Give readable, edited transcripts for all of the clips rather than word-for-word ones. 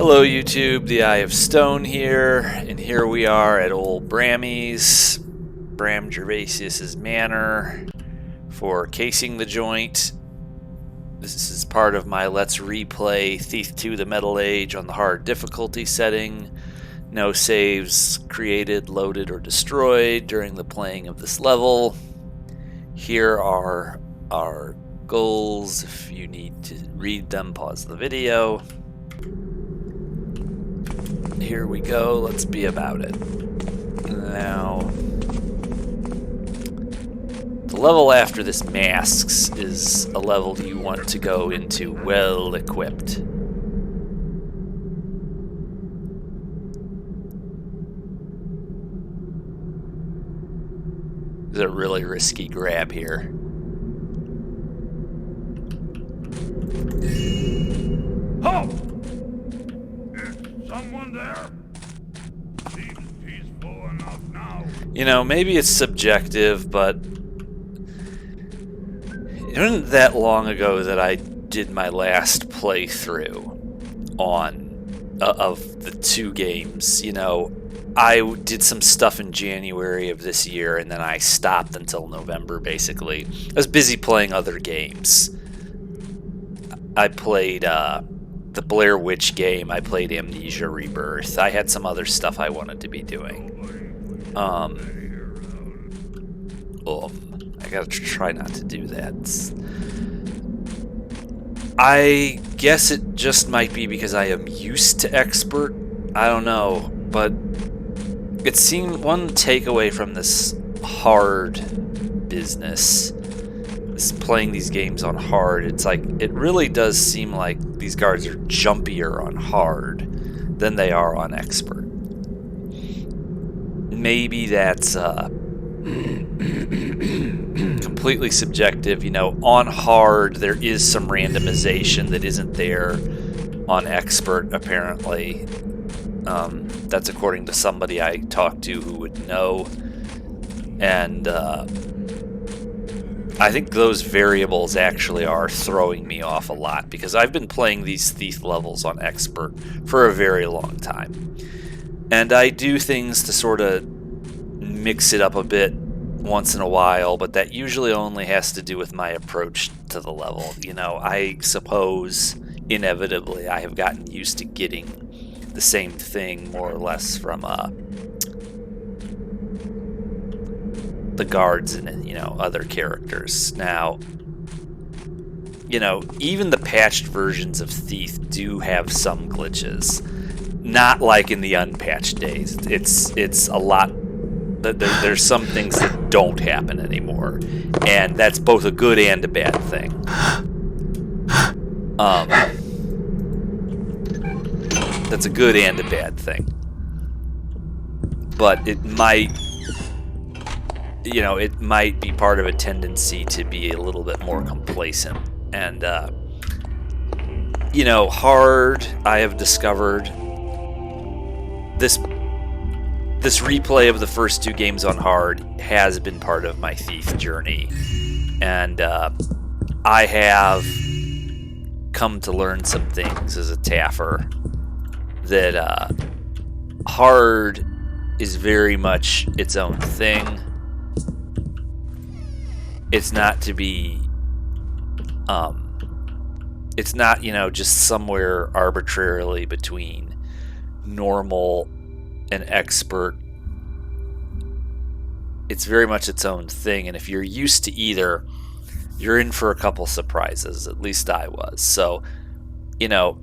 Hello YouTube, the Eye of Stone here, and here we are at old Brammy's, Bram Gervasius's manor, for casing the joint. This is part of my Let's Replay Thief 2 The Metal Age on the hard difficulty setting. No saves created, loaded, or destroyed during the playing of this level. Here are our goals. If you need to read them, pause the video. Here we go, let's be about it. Now, the level after this, Masks, is a level you want to go into well equipped. This is a really risky grab here. Halt! Someone there? Seems peaceful enough now. You know, maybe it's subjective, but it wasn't that long ago that I did my last playthrough on of the two games. You know, I did some stuff in January of this year, and then I stopped until November, basically. I was busy playing other games. I played the Blair Witch game. I played Amnesia Rebirth. I had some other stuff I wanted to be doing. I gotta try not to do that. I guess it just might be because I am used to expert. I don't know, but it seemed one takeaway from this hard business, this playing these games on hard, it's like it really does seem like these guards are jumpier on hard than they are on expert. Maybe that's completely subjective. You know, on hard there is some randomization that isn't there on expert, apparently. That's according to somebody I talked to who would know. And I think those variables actually are throwing me off a lot, because I've been playing these Thief levels on expert for a very long time. And I do things to sort of mix it up a bit once in a while, but that usually only has to do with my approach to the level. You know, I suppose inevitably I have gotten used to getting the same thing more or less from the guards and, you know, other characters. Now, you know, even the patched versions of Thief do have some glitches, not like in the unpatched days. It's a lot. There's some things that don't happen anymore, and that's both a good and a bad thing. That's a good and a bad thing. But it might, you know, it might be part of a tendency to be a little bit more complacent. And, you know, hard, I have discovered this replay of the first two games on hard has been part of my Thief journey. And I have come to learn some things as a Taffer, that hard is very much its own thing. It's not to be, it's not, you know, just somewhere arbitrarily between normal and expert. It's very much its own thing, and if you're used to either, you're in for a couple surprises. At least I was. So, you know,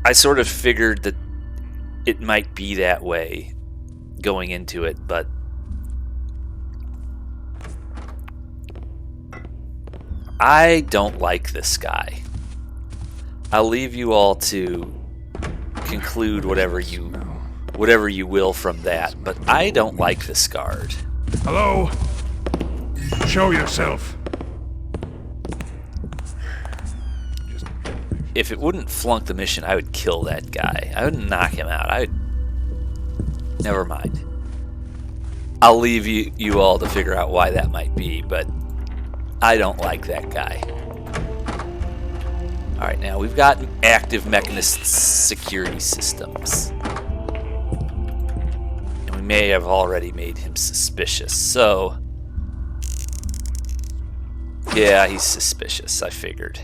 I sort of figured that it might be that way going into it, but I don't like this guy. I'll leave you all to conclude whatever you will from that, but I don't like this guard. Hello? Show yourself. If it wouldn't flunk the mission, I would kill that guy. I would knock him out. Never mind. I'll leave you all to figure out why that might be, but I don't like that guy. Alright, now we've got active Mechanist security systems. And we may have already made him suspicious, so... Yeah, he's suspicious, I figured.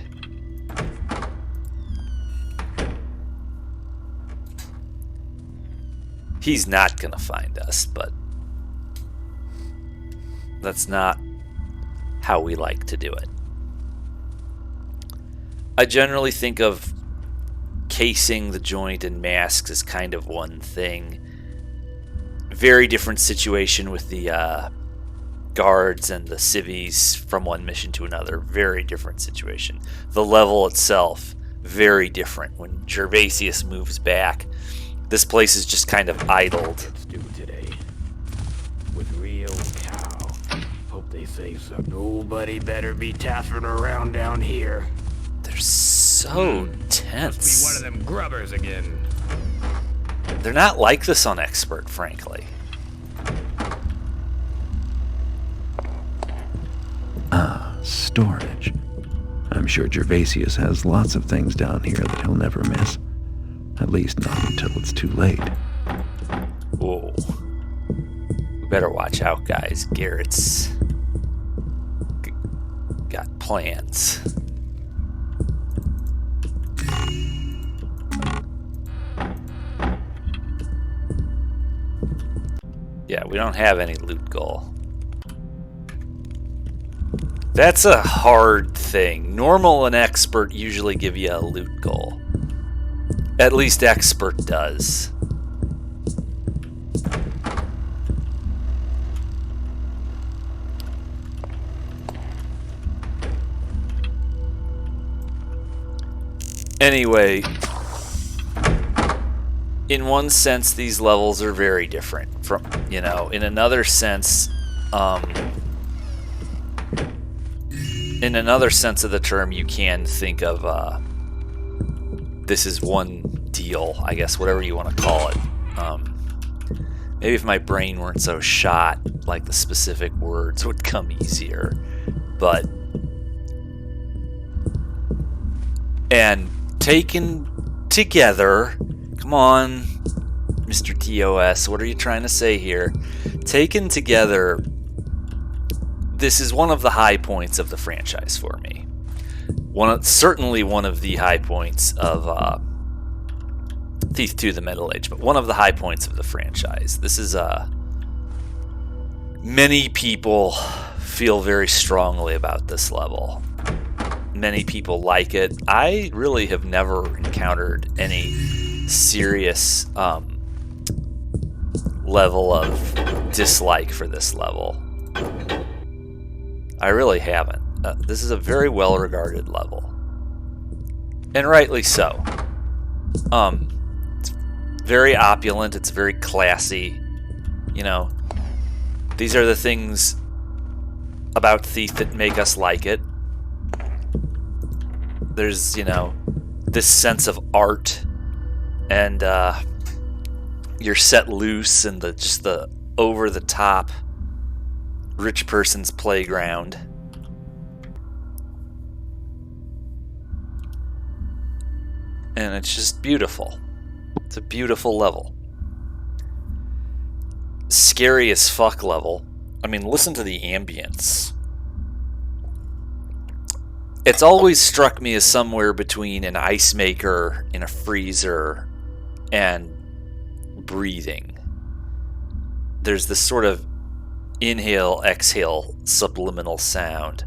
He's not gonna find us, but... that's not how we like to do it. I generally think of casing the joint in masks as kind of one thing. Very different situation with the guards and the civvies from one mission to another. Very different situation. The level itself, very different. When Gervasius moves back, this place is just kind of idled. Let's do today. With real cow. Hope they say so. Nobody better be taffing around down here. They're so tense. Must be one of them grubbers again. They're not like this on Expert, frankly. Storage. I'm sure Gervasius has lots of things down here that he'll never miss. At least not until it's too late. Whoa. We better watch out, guys. Garrett's got plans. Yeah, we don't have any loot goal. That's a hard thing. Normal and Expert usually give you a loot goal. At least Expert does. Anyway, in one sense, these levels are very different from, you know, in another sense of the term, you can think of this is one deal, I guess, whatever you want to call it. Maybe if my brain weren't so shot, like the specific words would come easier. But and taken together, come on, Mr. TOS, what are you trying to say here? Taken together, this is one of the high points of the franchise for me. Certainly one of the high points of Thief 2: The Middle Age, but one of the high points of the franchise. This is many people feel very strongly about this level. Many people like it. I really have never encountered any serious level of dislike for this level. I really haven't. This is a very well-regarded level. And rightly so. It's very opulent, it's very classy. You know, these are the things about Thief that make us like it. There's, you know, this sense of art, and you're set loose in just the over-the-top rich person's playground. And it's just beautiful. It's a beautiful level. Scary as fuck level. I mean, listen to the ambience. It's always struck me as somewhere between an ice maker in a freezer and breathing. There's this sort of inhale, exhale, subliminal sound.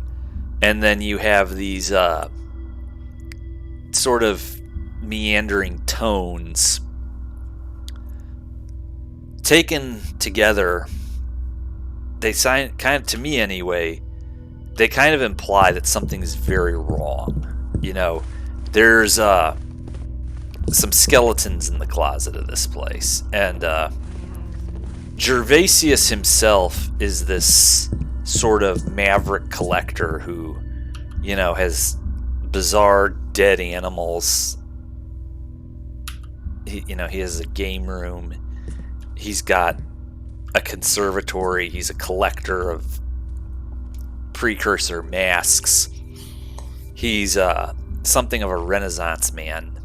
And then you have these sort of meandering tones. Taken together, they kind of, to me anyway, they kind of imply that something is very wrong. You know, there's some skeletons in the closet of this place. And Gervasius himself is this sort of maverick collector who, you know, has bizarre dead animals. He has a game room. He's got a conservatory. He's a collector of precursor masks. He's something of a Renaissance man.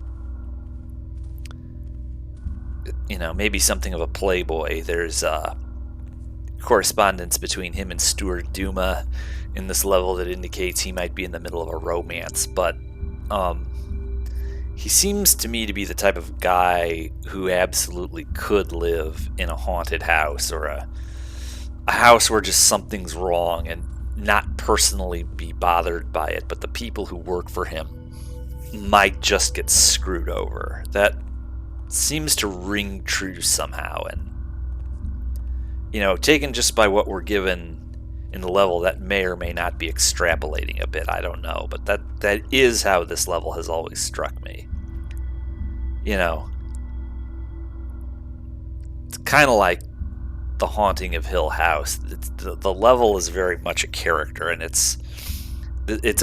You know, maybe something of a playboy. There's correspondence between him and Stuart Duma in this level that indicates he might be in the middle of a romance, but he seems to me to be the type of guy who absolutely could live in a haunted house, or a house where just something's wrong, and not personally be bothered by it, but the people who work for him might just get screwed over. That seems to ring true somehow, and you know, taken just by what we're given in the level, that may or may not be extrapolating a bit, I don't know, but that is how this level has always struck me. You know, it's kind of like The Haunting of Hill House. The level is very much a character, and it's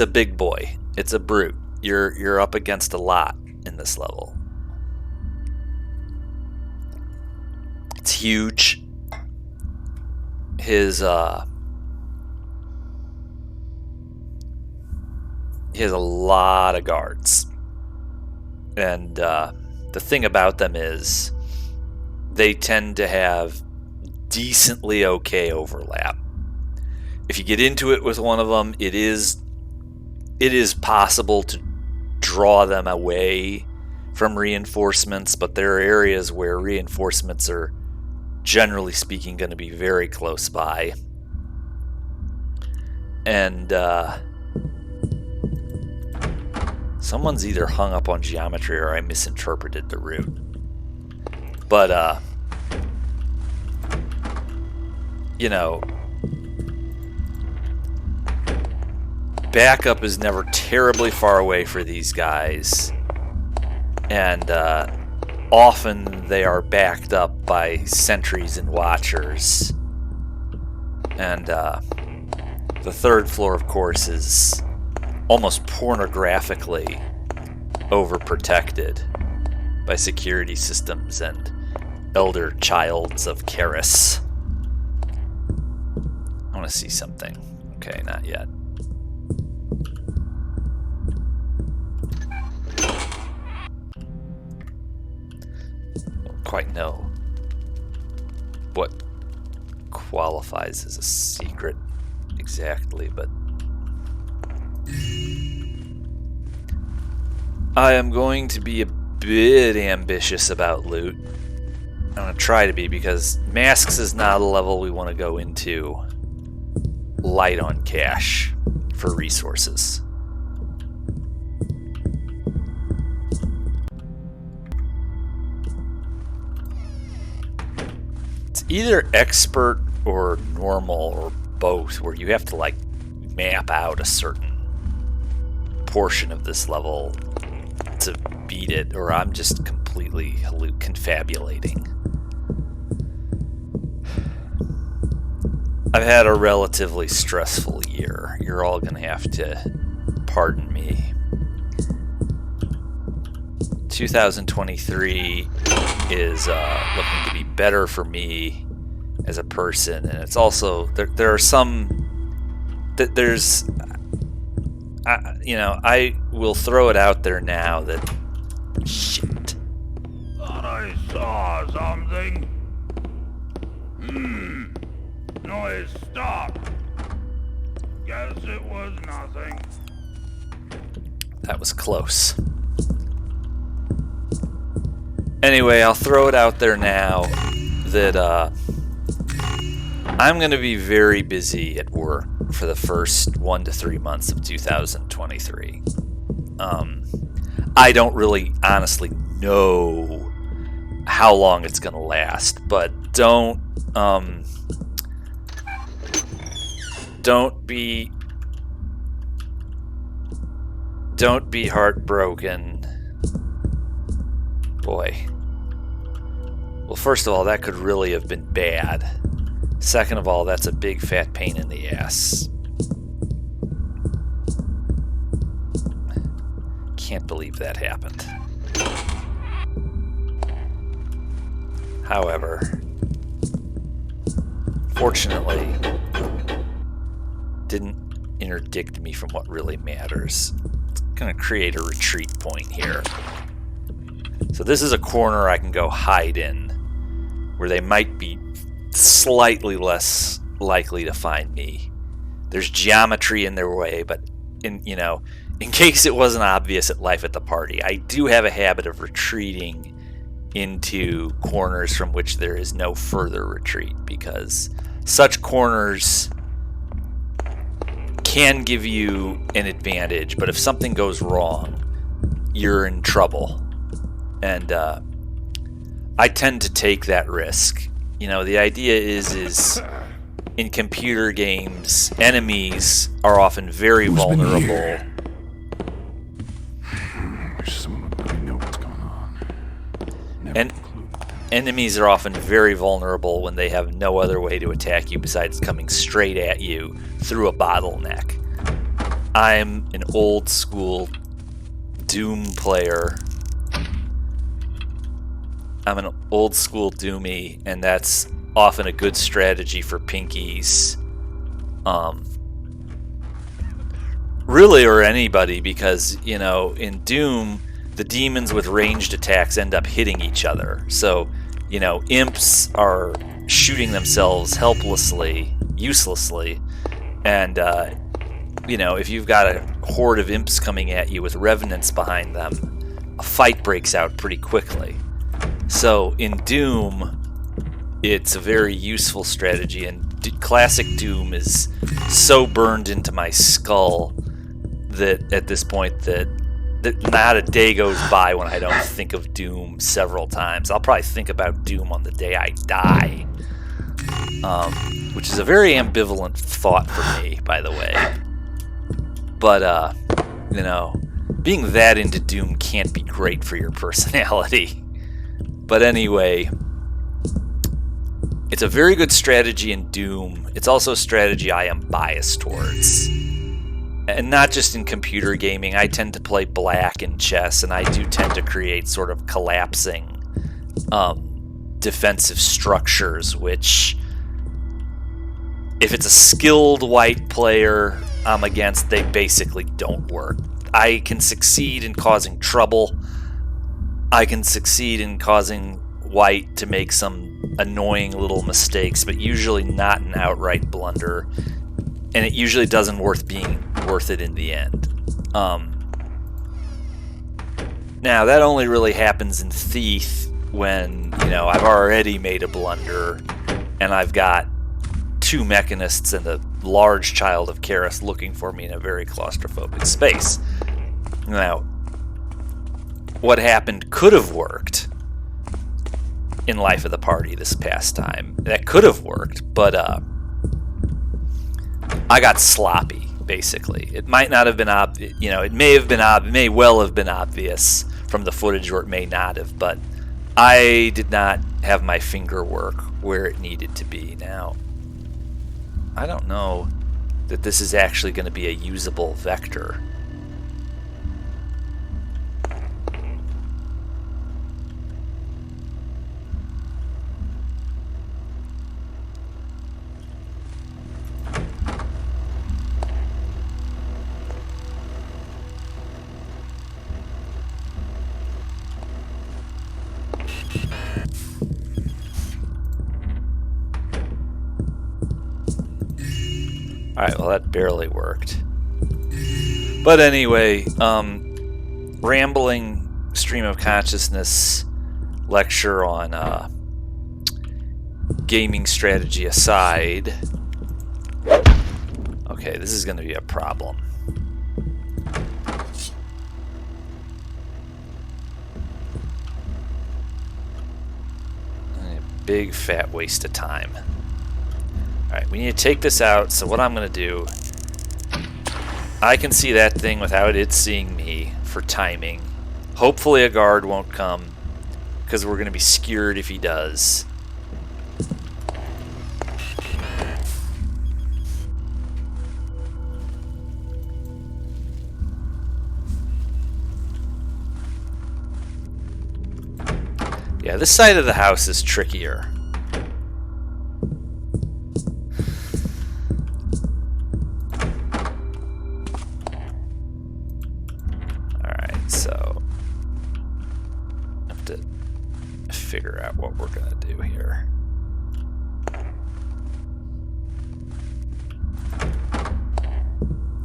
a big boy. It's a brute. You're up against a lot in this level. It's huge. He has a lot of guards, and the thing about them is they tend to have decently okay overlap. If you get into it with one of them, it is possible to draw them away from reinforcements, but there are areas where reinforcements are, generally speaking, going to be very close by. And someone's either hung up on geometry or I misinterpreted the route. But you know, backup is never terribly far away for these guys, and often they are backed up by sentries and watchers. And the third floor, of course, is almost pornographically overprotected by security systems and elder childs of Karis. I want to see something. Okay, not yet. Don't quite know what qualifies as a secret exactly, but I am going to be a bit ambitious about loot. I'm going to try to be, because masks is not a level we want to go into light on cash for resources. It's either expert or normal or both, where you have to like map out a certain portion of this level to beat it, or I'm just completely confabulating. I've had a relatively stressful year. You're all gonna have to pardon me. 2023 is looking to be better for me as a person, and it's also there are some that there's you know, I will throw it out there now that shit. Thought I saw something. Noise stopped. Guess it was nothing. That was close. Anyway, I'll throw it out there now that I'm going to be very busy at work for the first 1 to 3 months of 2023. I don't really honestly know how long it's going to last, but don't be heartbroken. Boy. Well, first of all, that could really have been bad. Second of all, that's a big fat pain in the ass. Can't believe that happened. However, fortunately, didn't interdict me from what really matters. going to create a retreat point here. So this is a corner I can go hide in, where they might be slightly less likely to find me. There's geometry in their way, but in case it wasn't obvious at Life at the Party, I do have a habit of retreating into corners from which there is no further retreat, because such corners can give you an advantage, but if something goes wrong, you're in trouble. And I tend to take that risk. The idea is in computer games, enemies are often very vulnerable. Wish someone would know what's going on. And enemies are often very vulnerable when they have no other way to attack you besides coming straight at you through a bottleneck. I'm an old school Doom player. I'm an old school Doomie, and that's often a good strategy for pinkies. Really, or anybody, because, in Doom, the demons with ranged attacks end up hitting each other. So, imps are shooting themselves helplessly, uselessly, and, if you've got a horde of imps coming at you with revenants behind them, a fight breaks out pretty quickly. So in Doom, it's a very useful strategy, and classic Doom is so burned into my skull that at this point that not a day goes by when I don't think of Doom several times. I'll probably think about Doom on the day I die, which is a very ambivalent thought for me, by the way. But, being that into Doom can't be great for your personality. But anyway, it's a very good strategy in Doom. It's also a strategy I am biased towards. And not just in computer gaming. I tend to play black in chess, and I do tend to create sort of collapsing defensive structures, which, if it's a skilled white player I'm against, they basically don't work. I can succeed in causing trouble. I can succeed in causing white to make some annoying little mistakes, but usually not an outright blunder, and it usually doesn't worth it in the end. Now, that only really happens in Thief when, I've already made a blunder, and I've got two mechanists and a large child of Karis looking for me in a very claustrophobic space. Now, what happened could have worked in Life of the Party this past time. That could have worked, but I got sloppy, basically. It might not have been obvious, it may well have been obvious from the footage, or it may not have, but I did not have my finger work where it needed to be. Now, I don't know that this is actually going to be a usable vector. Alright, well that barely worked. But anyway, rambling stream of consciousness lecture on gaming strategy aside. Okay, this is going to be a problem. A big fat waste of time. Alright, we need to take this out, so what I'm going to do, I can see that thing without it seeing me for timing. Hopefully a guard won't come, because we're going to be skewered if he does. Yeah, this side of the house is trickier. to figure out what we're gonna do here.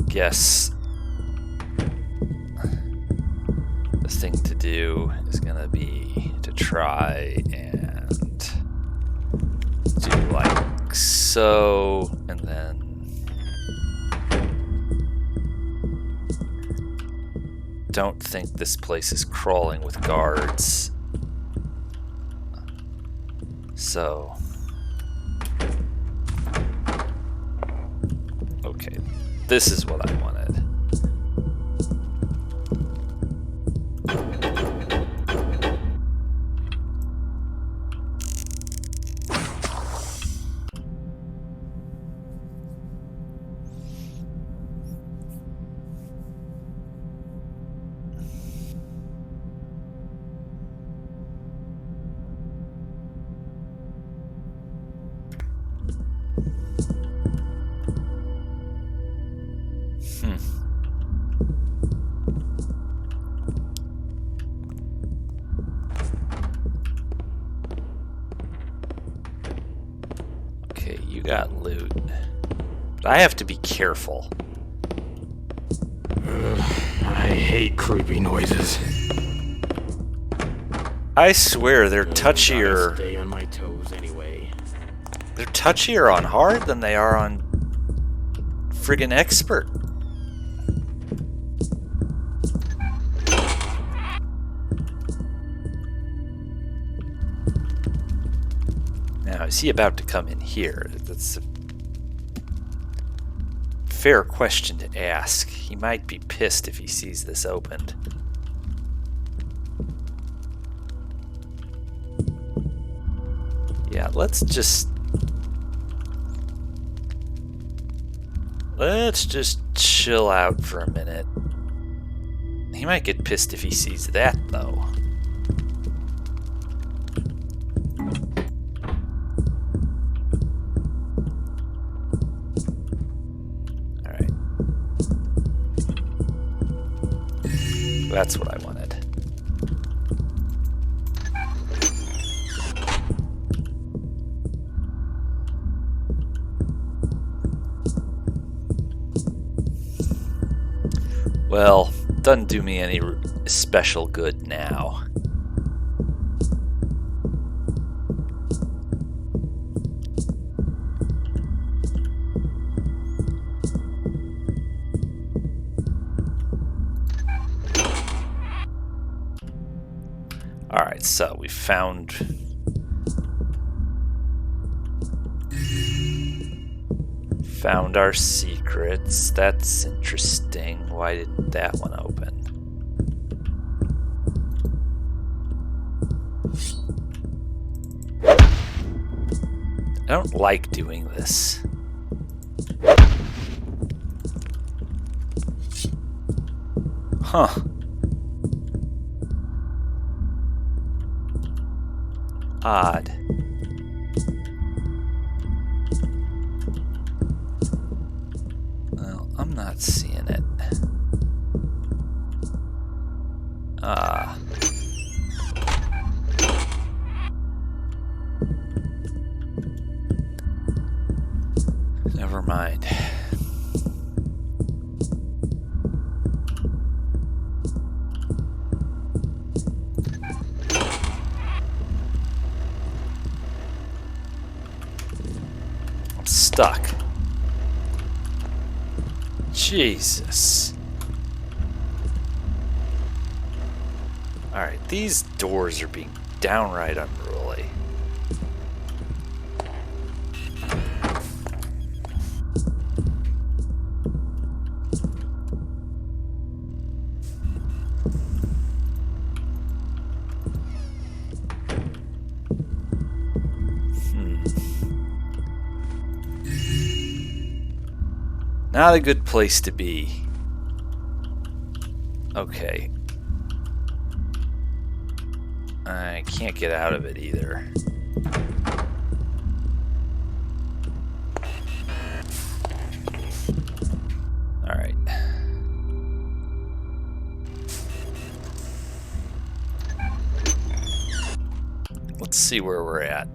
Guess the thing to do is gonna be to try and do like so, and then don't think this place is crawling with guards. So, okay, this is what I wanted. Okay, you got loot. But I have to be careful. I hate creepy noises. I swear they're Gotta touchier. stay on my toes anyway. They're touchier on hard than they are on friggin' expert. Now, is he about to come in here? That's a fair question to ask. He might be pissed if he sees this opened. Yeah, let's just chill out for a minute. He might get pissed if he sees that, though. Alright. That's what I wanted. Well, doesn't do me any special good now. Alright, so we found our secrets. That's interesting. Why didn't that one open? I don't like doing this. Huh. Odd. Well, I'm not seeing it. Ah. Never mind. I'm stuck. Jesus. Alright, these doors are being downright unruly. Not a good place to be. Okay. I can't get out of it either. Alright. Let's see where we're at.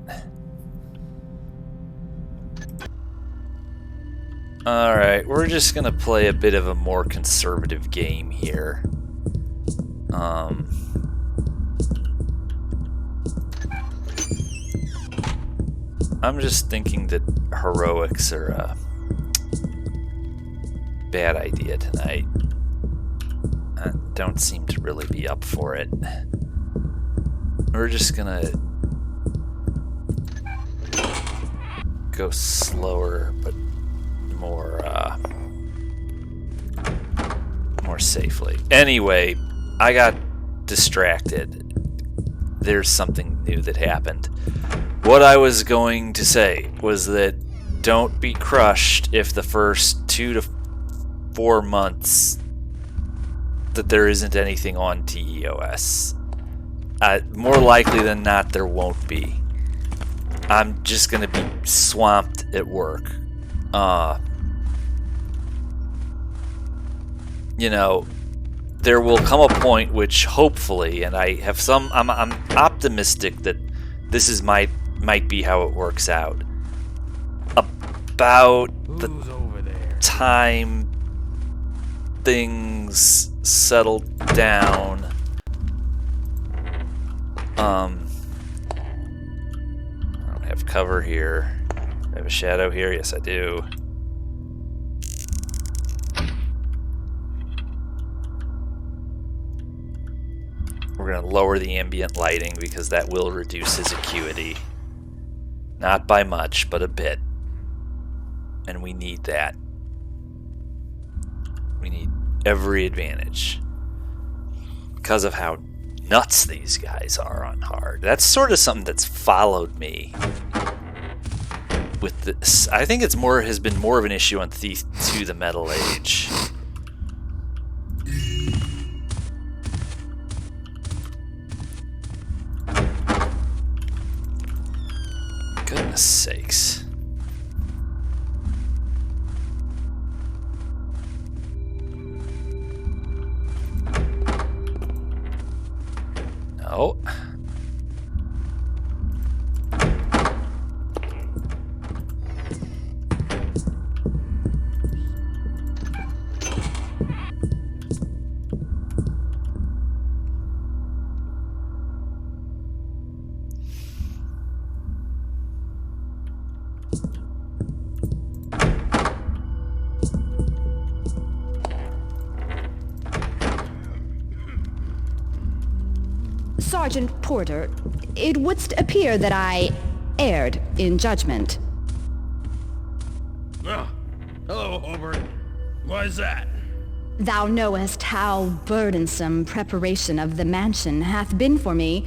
Alright, we're just gonna play a bit of a more conservative game here. I'm just thinking that heroics are a bad idea tonight. I don't seem to really be up for it. We're just gonna go slower, but more safely. Anyway, I got distracted. There's something new that happened. What I was going to say was that don't be crushed if the first 2 to 4 months that there isn't anything on TEOS. More likely than not, there won't be. I'm just going to be swamped at work. You know, there will come a point which hopefully, and I have some, I'm optimistic that this is might be how it works out. About the time things settle down, I don't have cover here. I have a shadow here. Yes, I do. We're going to lower the ambient lighting because that will reduce his acuity. Not by much, but a bit. And we need that. We need every advantage. Because of how nuts these guys are on hard. That's sort of something that's followed me with this. I think it's has been more of an issue on Thief 2 the Metal Age. Goodness sakes. No. Sergeant Porter, it would appear that I erred in judgment. Ah, hello, Hobart. Why is that? Thou knowest how burdensome preparation of the mansion hath been for me.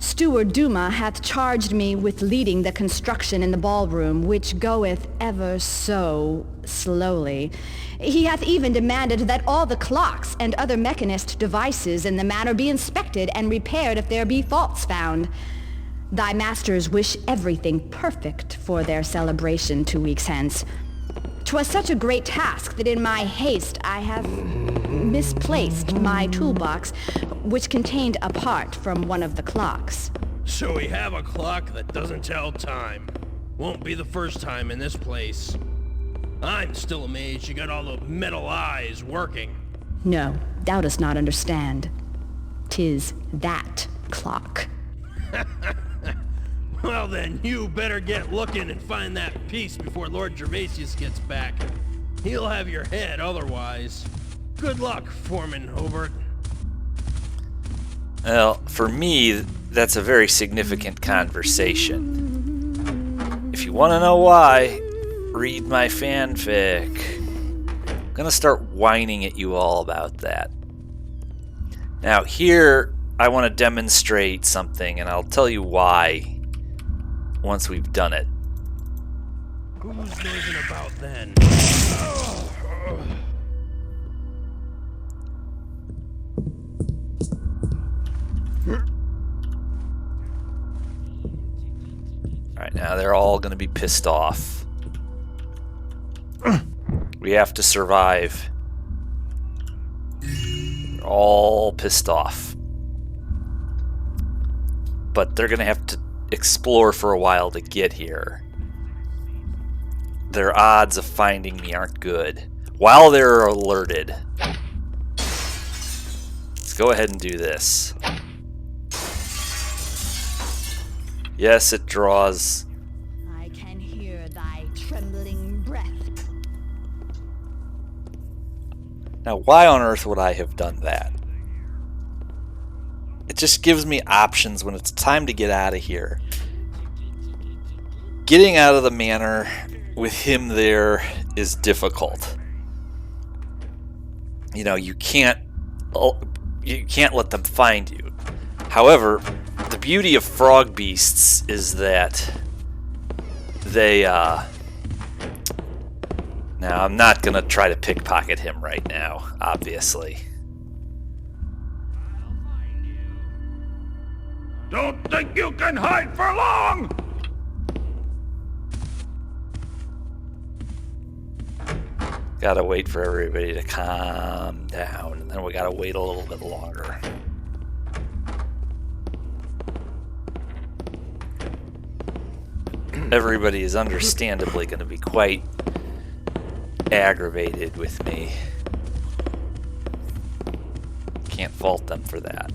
Steward Duma hath charged me with leading the construction in the ballroom, which goeth ever so slowly. He hath even demanded that all the clocks and other mechanist devices in the manor be inspected and repaired if there be faults found. Thy masters wish everything perfect for their celebration 2 weeks hence. 'Twas such a great task that in my haste I have misplaced my toolbox, which contained a part from one of the clocks. So we have a clock that doesn't tell time. Won't be the first time in this place. I'm still amazed you got all the metal eyes working. No, thou dost not understand. 'Tis that clock. Well then, you better get looking and find that piece before Lord Gervasius gets back. He'll have your head otherwise. Good luck, Foreman Hobart. Well, for me, that's a very significant conversation. If you want to know why, read my fanfic. I'm gonna start whining at you all about that. Now here, I want to demonstrate something, and I'll tell you why once we've done it. Who's nosing about then? Alright, now they're all going to be pissed off. We have to survive. They're all pissed off. But they're going to have to explore for a while to get here, their odds of finding me aren't good. While they're alerted, let's go ahead and do this. Yes, it draws. I can hear thy trembling breath. Now, why on earth would I have done that? It just gives me options when it's time to get out of here. Getting out of the manor with him there is difficult. You know, you can't let them find you. However, the beauty of frog beasts is that they now, I'm not going to try to pickpocket him right now, obviously. Don't think you can hide for long! Gotta wait for everybody to calm down, and then we gotta wait a little bit longer. Everybody is understandably going to be quite aggravated with me. Can't fault them for that.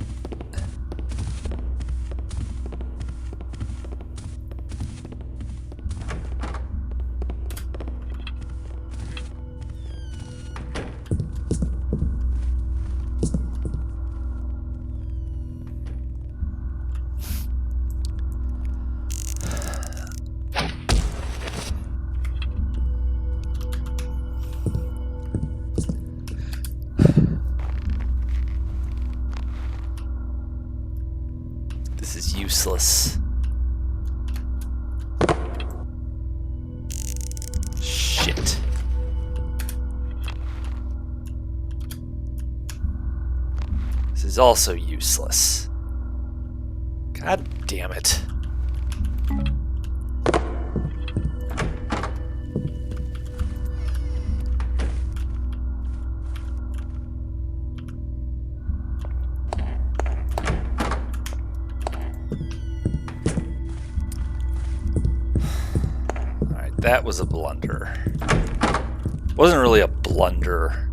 This is useless. Shit. This is also useless. God damn it. That was a blunder. Wasn't really a blunder.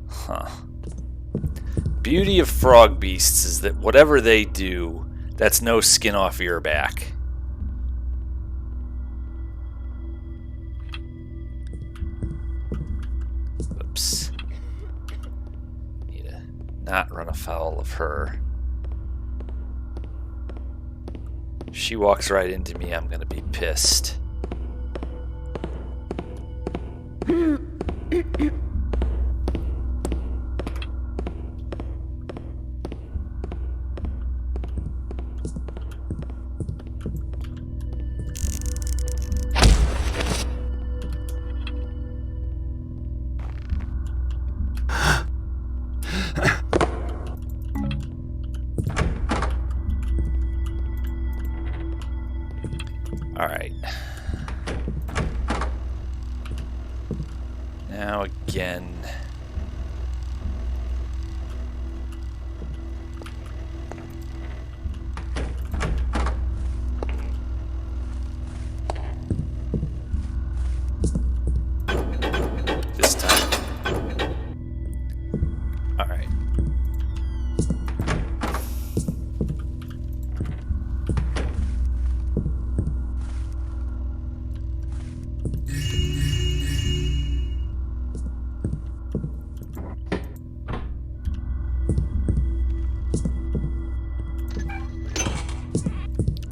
Huh. Beauty of frog beasts is that whatever they do, that's no skin off your back. Oops. Not run afoul of her. If she walks right into me, I'm gonna be pissed. Alright. Now again. This time. Alright.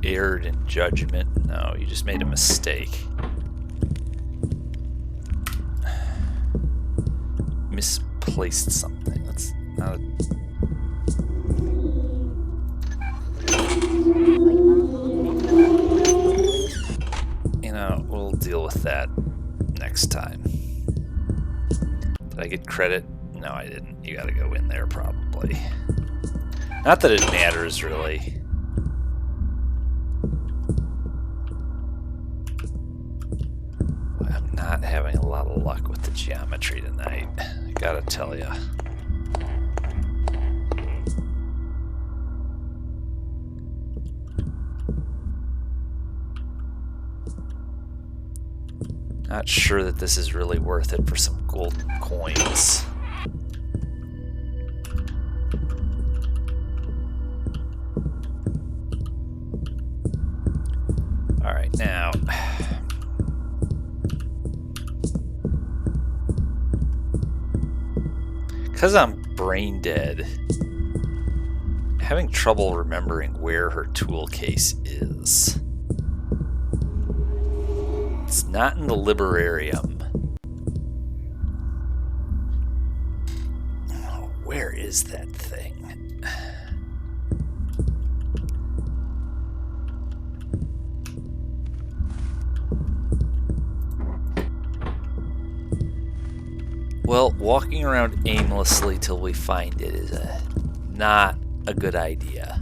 Erred in judgment? No, you just made a mistake. Misplaced something. That's not a... You know, we'll deal with that next time. Did I get credit? No, I didn't. You gotta go in there, probably. Not that it matters, really. I'm not having a lot of luck with the geometry tonight. gotta tell you. Not sure that this is really worth it for some golden coins. Alright, now... because I'm brain dead, having trouble remembering where her tool case is. It's not in the Liberarium. Oh, where is that thing? Well, walking around aimlessly till we find it is not a good idea.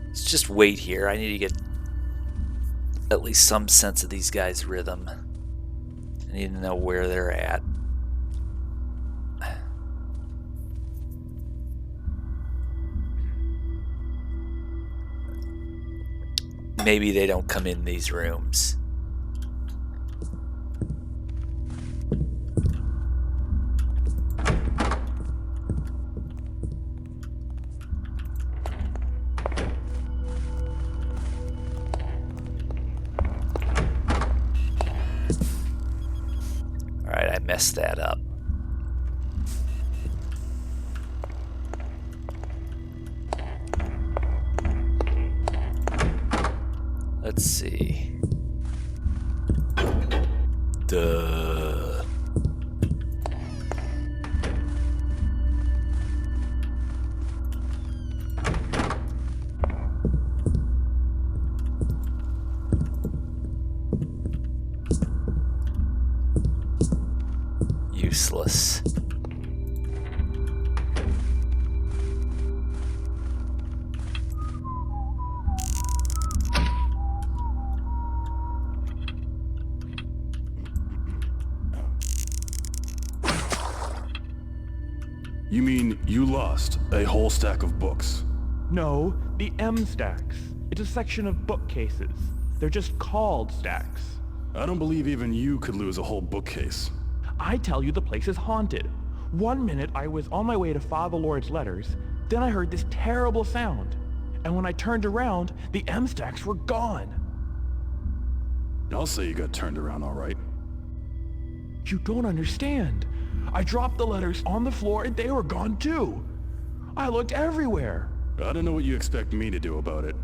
Let's just wait here. I need to get at least some sense of these guys' rhythm. I need to know where they're at. Maybe they don't come in these rooms. Alright, I messed that up. Let's see. Duh. Useless. You mean you lost a whole stack of books? No, the M stacks. It's a section of bookcases. They're just called stacks. I don't believe even you could lose a whole bookcase. I tell you the place is haunted. 1 minute I was on my way to Father Lord's letters, then I heard this terrible sound. And when I turned around, the M stacks were gone. I'll say you got turned around all right. You don't understand. I dropped the letters on the floor and they were gone too. I looked everywhere. I don't know what you expect me to do about it.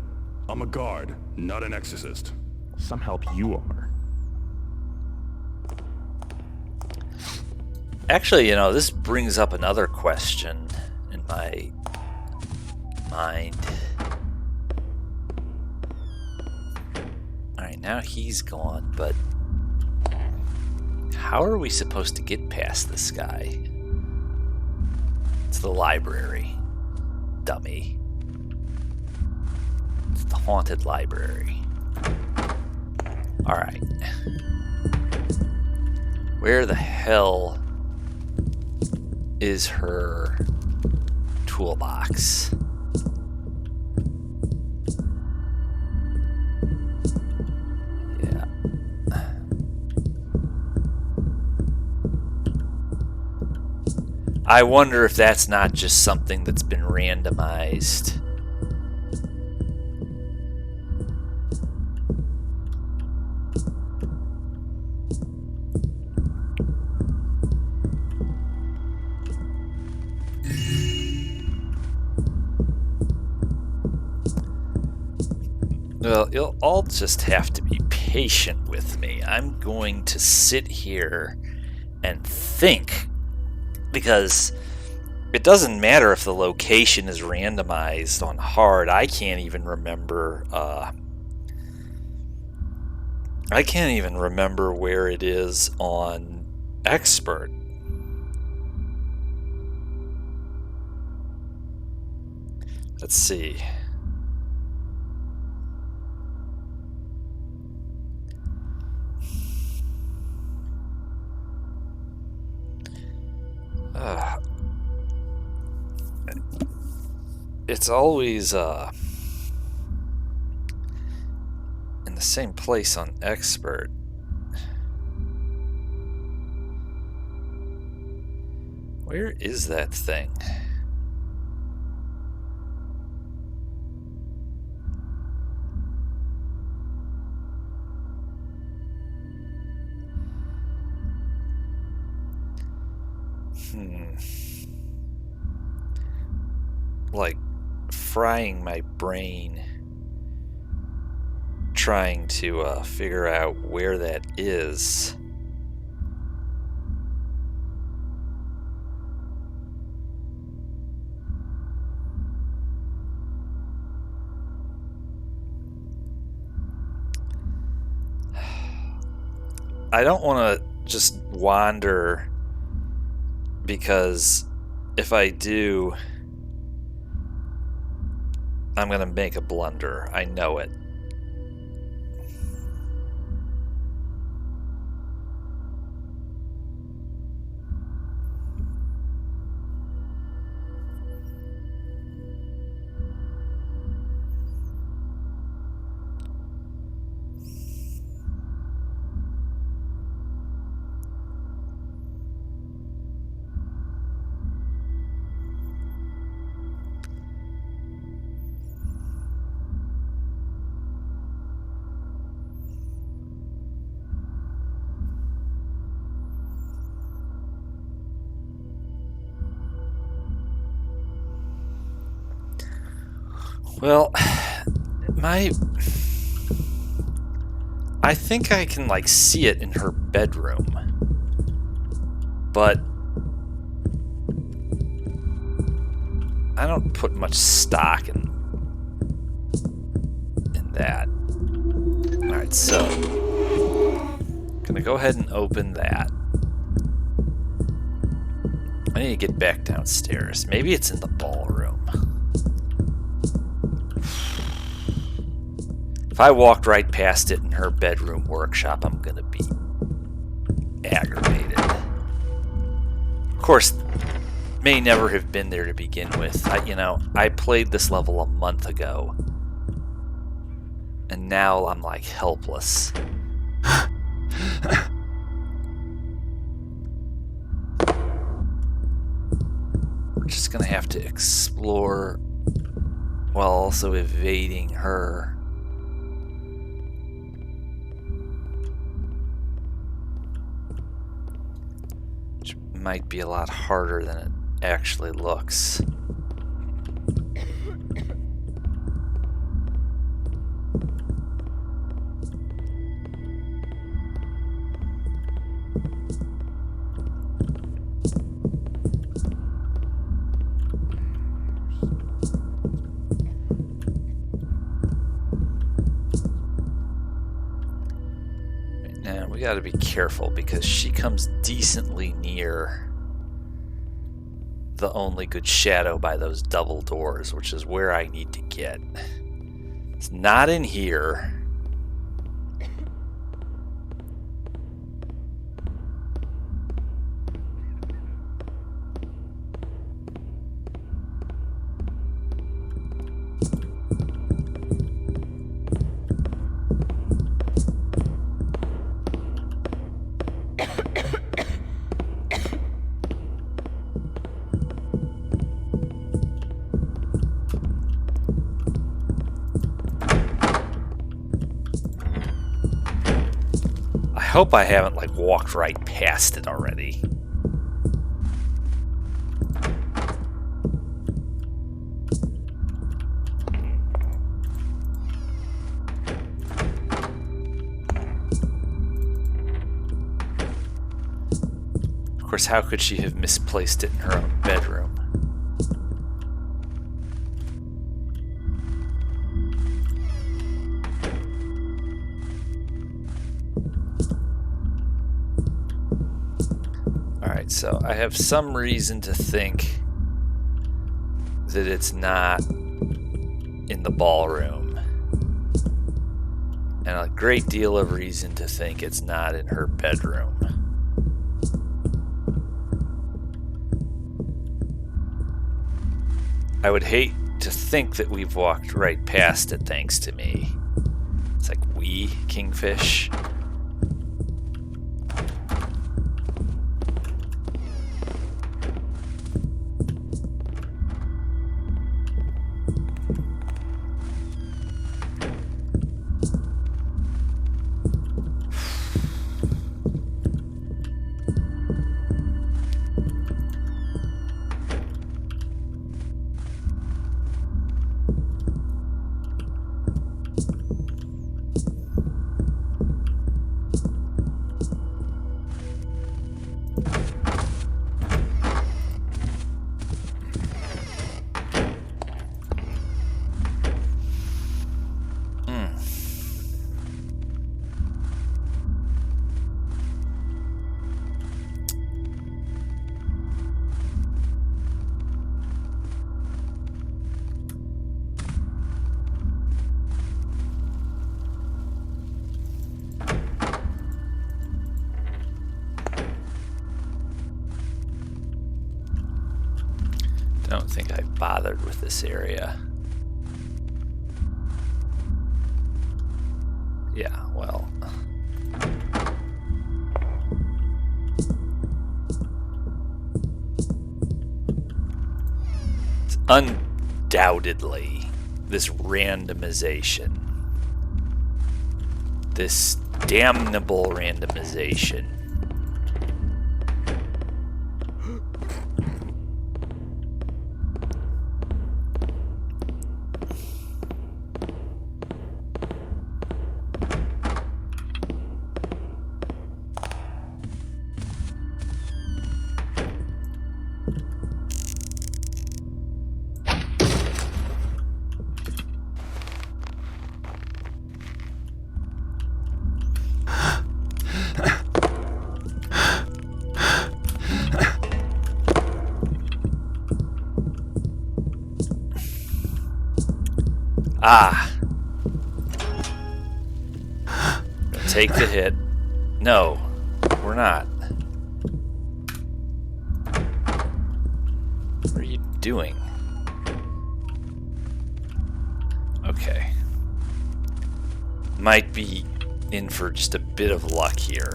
I'm a guard, not an exorcist. Some help you are. Actually, you know, this brings up another question in my mind. Alright, now he's gone, but how are we supposed to get past this guy? It's the library, dummy. It's the haunted library. Alright. Where the hell is her toolbox? Yeah. I wonder if that's not just something that's been randomized. Well, you'll all just have to be patient with me. I'm going to sit here and think, because it doesn't matter if the location is randomized on hard. I can't even remember where it is on expert. Let's see. It's always in the same place on expert. Where is that thing? Like frying my brain trying to figure out where that is. I don't want to just wander, because if I do, I'm going to make a blunder. I know it. Well, I think I can like see it in her bedroom, but I don't put much stock in that. All right, so I'm gonna go ahead and open that. I need to get back downstairs. Maybe it's in the ballroom. If I walked right past it in her bedroom workshop, I'm gonna be aggravated. Of course, may never have been there to begin with. I played this level a month ago, and now I'm like helpless. We're just gonna have to explore while also evading her. Which might be a lot harder than it actually looks. Now we got to be careful because she comes decently near the only good shadow by those double doors, which is where I need to get. It's not in here. I hope I haven't like walked right past it already. Of course, how could she have misplaced it in her own bedroom? So I have some reason to think that it's not in the ballroom. And a great deal of reason to think it's not in her bedroom. I would hate to think that we've walked right past it thanks to me. It's like we, Kingfish. Don't think I bothered with this area. Yeah, well. It's undoubtedly this randomization. This damnable randomization. Ah. Take the hit. No, we're not. What are you doing? Okay. Might be in for just a bit of luck here.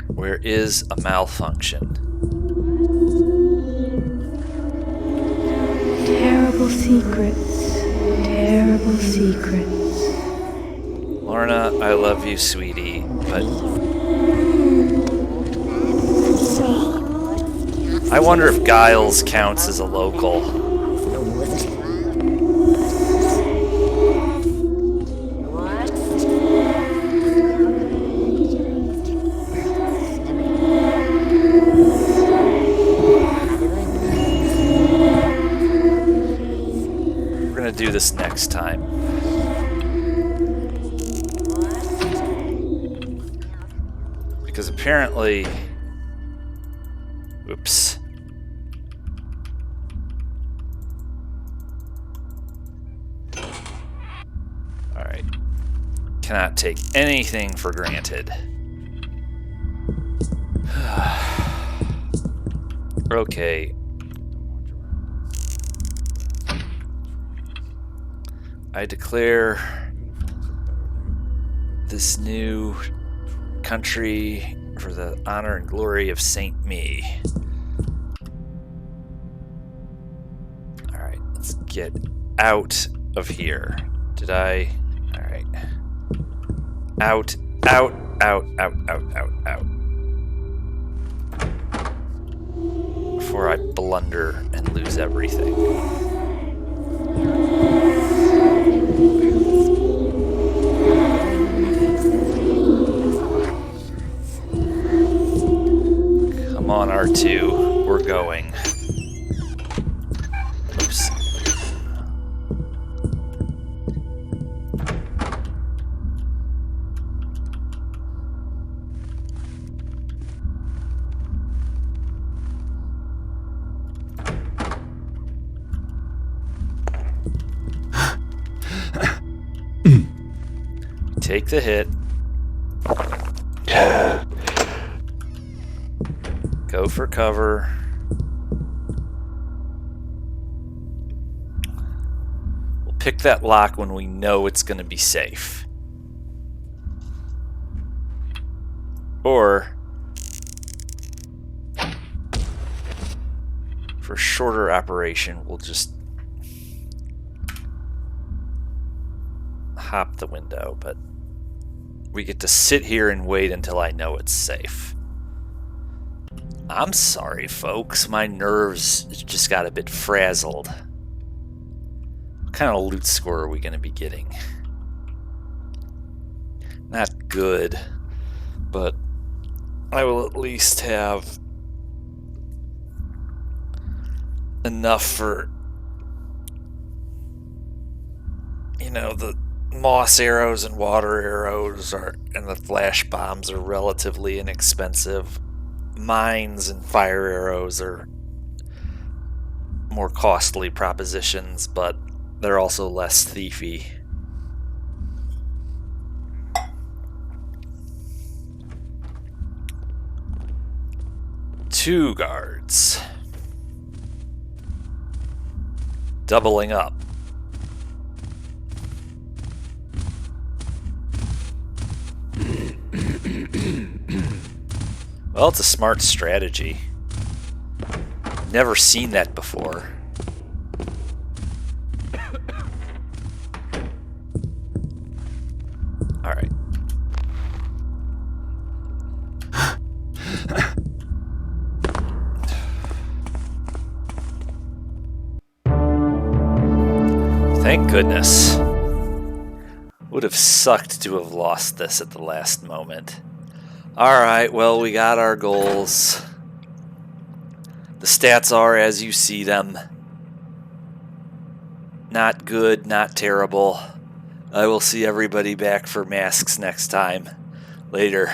Where is a malfunction? Terrible secrets. Terrible secrets. Lorna, I love you, sweetie, but I wonder if Giles counts as a local. Do this next time. Because apparently, oops. All right. Cannot take anything for granted. Okay. I declare this new country for the honor and glory of Saint Me. Alright, let's get out of here. Did I? Alright. Out, out, out, out, out, out, out. Before I blunder and lose everything. Come on, R2. We're going. Oops. Take the hit. Go for cover. We'll pick that lock when we know it's going to be safe. Or, for shorter operation, we'll just hop the window, but we get to sit here and wait until I know it's safe. I'm sorry, folks. My nerves just got a bit frazzled. What kind of loot score are we going to be getting? Not good, but I will at least have enough for, you know, the moss arrows and water arrows and the flash bombs are relatively inexpensive. Mines and fire arrows are more costly propositions, but they're also less thiefy. Two guards. Doubling up. Well, it's a smart strategy. Never seen that before. All right. Thank goodness. Would have sucked to have lost this at the last moment. Alright, well, we got our goals. The stats are as you see them. Not good, not terrible. I will see everybody back for masks next time. Later.